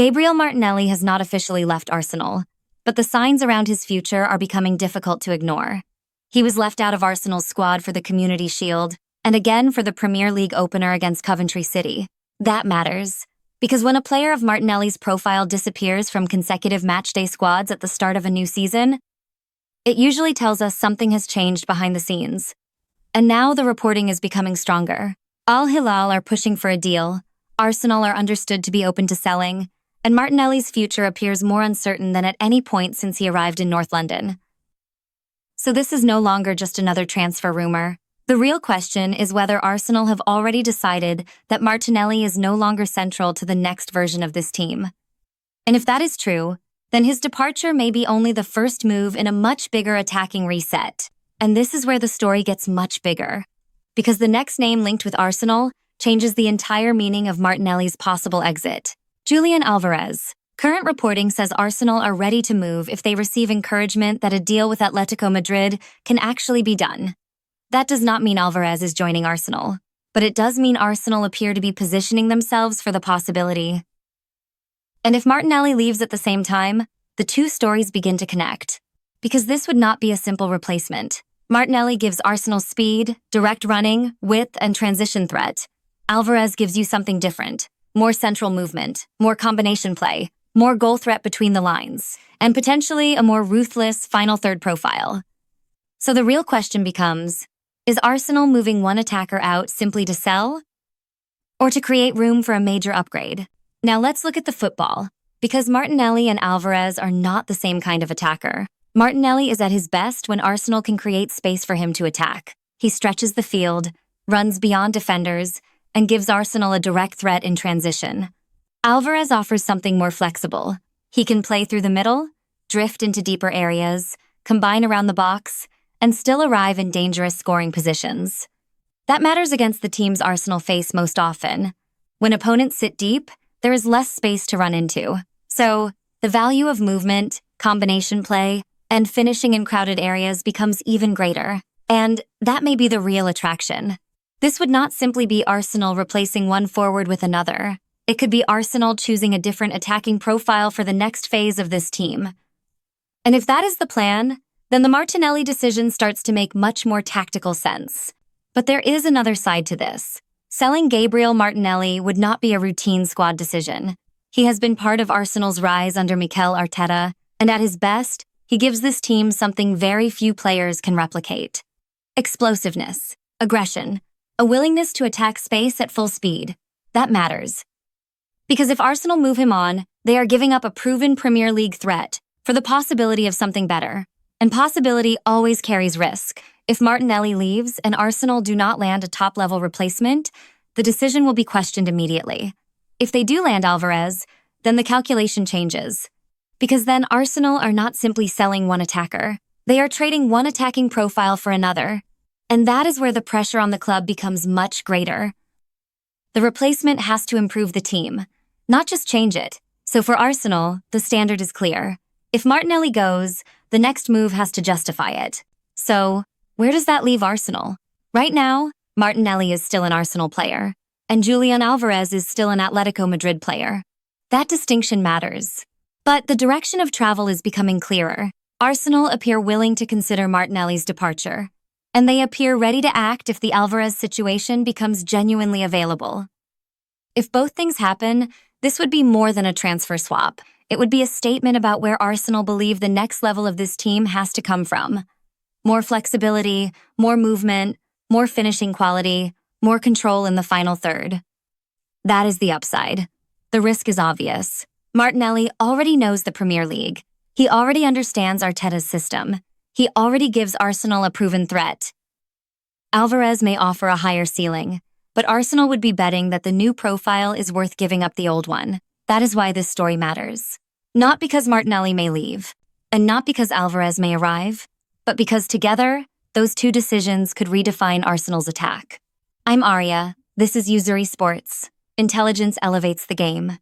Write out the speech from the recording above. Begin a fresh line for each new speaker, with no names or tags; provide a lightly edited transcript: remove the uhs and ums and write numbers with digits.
Gabriel Martinelli has not officially left Arsenal, but the signs around his future are becoming difficult to ignore. He was left out of Arsenal's squad for the Community Shield, and again for the Premier League opener against Coventry City. That matters, because when a player of Martinelli's profile disappears from consecutive matchday squads at the start of a new season, it usually tells us something has changed behind the scenes. And now the reporting is becoming stronger. Al Hilal are pushing for a deal, Arsenal are understood to be open to selling, and Martinelli's future appears more uncertain than at any point since he arrived in North London. So this is no longer just another transfer rumor. The real question is whether Arsenal have already decided that Martinelli is no longer central to the next version of this team. And if that is true, then his departure may be only the first move in a much bigger attacking reset. And this is where the story gets much bigger. Because the next name linked with Arsenal changes the entire meaning of Martinelli's possible exit. Julián Álvarez. Current reporting says Arsenal are ready to move if they receive encouragement that a deal with Atletico Madrid can actually be done. That does not mean Álvarez is joining Arsenal, but it does mean Arsenal appear to be positioning themselves for the possibility. And if Martinelli leaves at the same time, the two stories begin to connect. Because this would not be a simple replacement. Martinelli gives Arsenal speed, direct running, width, and transition threat. Álvarez gives you something different. More central movement, more combination play, more goal threat between the lines, and potentially a more ruthless final third profile. So the real question becomes, is Arsenal moving one attacker out simply to sell? Or to create room for a major upgrade? Now let's look at the football, because Martinelli and Álvarez are not the same kind of attacker. Martinelli is at his best when Arsenal can create space for him to attack. He stretches the field, runs beyond defenders, and gives Arsenal a direct threat in transition. Álvarez offers something more flexible. He can play through the middle, drift into deeper areas, combine around the box, and still arrive in dangerous scoring positions. That matters against the teams Arsenal face most often. When opponents sit deep, there is less space to run into. So, the value of movement, combination play, and finishing in crowded areas becomes even greater. And that may be the real attraction. This would not simply be Arsenal replacing one forward with another. It could be Arsenal choosing a different attacking profile for the next phase of this team. And if that is the plan, then the Martinelli decision starts to make much more tactical sense. But there is another side to this. Selling Gabriel Martinelli would not be a routine squad decision. He has been part of Arsenal's rise under Mikel Arteta, and at his best, he gives this team something very few players can replicate. Explosiveness, aggression, a willingness to attack space at full speed. That matters. Because if Arsenal move him on, they are giving up a proven Premier League threat for the possibility of something better. And possibility always carries risk. If Martinelli leaves and Arsenal do not land a top-level replacement, the decision will be questioned immediately. If they do land Álvarez, then the calculation changes. Because then Arsenal are not simply selling one attacker. They are trading one attacking profile for another. And that is where the pressure on the club becomes much greater. The replacement has to improve the team, not just change it. So for Arsenal, the standard is clear. If Martinelli goes, the next move has to justify it. So, where does that leave Arsenal? Right now, Martinelli is still an Arsenal player, and Julián Álvarez is still an Atletico Madrid player. That distinction matters. But the direction of travel is becoming clearer. Arsenal appear willing to consider Martinelli's departure, and they appear ready to act if the Álvarez situation becomes genuinely available. If both things happen, this would be more than a transfer swap. It would be a statement about where Arsenal believe the next level of this team has to come from. More flexibility, more movement, more finishing quality, more control in the final third. That is the upside. The risk is obvious. Martinelli already knows the Premier League. He already understands Arteta's system. He already gives Arsenal a proven threat. Álvarez may offer a higher ceiling, but Arsenal would be betting that the new profile is worth giving up the old one. That is why this story matters. Not because Martinelli may leave, and not because Álvarez may arrive, but because together, those two decisions could redefine Arsenal's attack. I'm Aria. This is UZURI Sports. Intelligence elevates the game.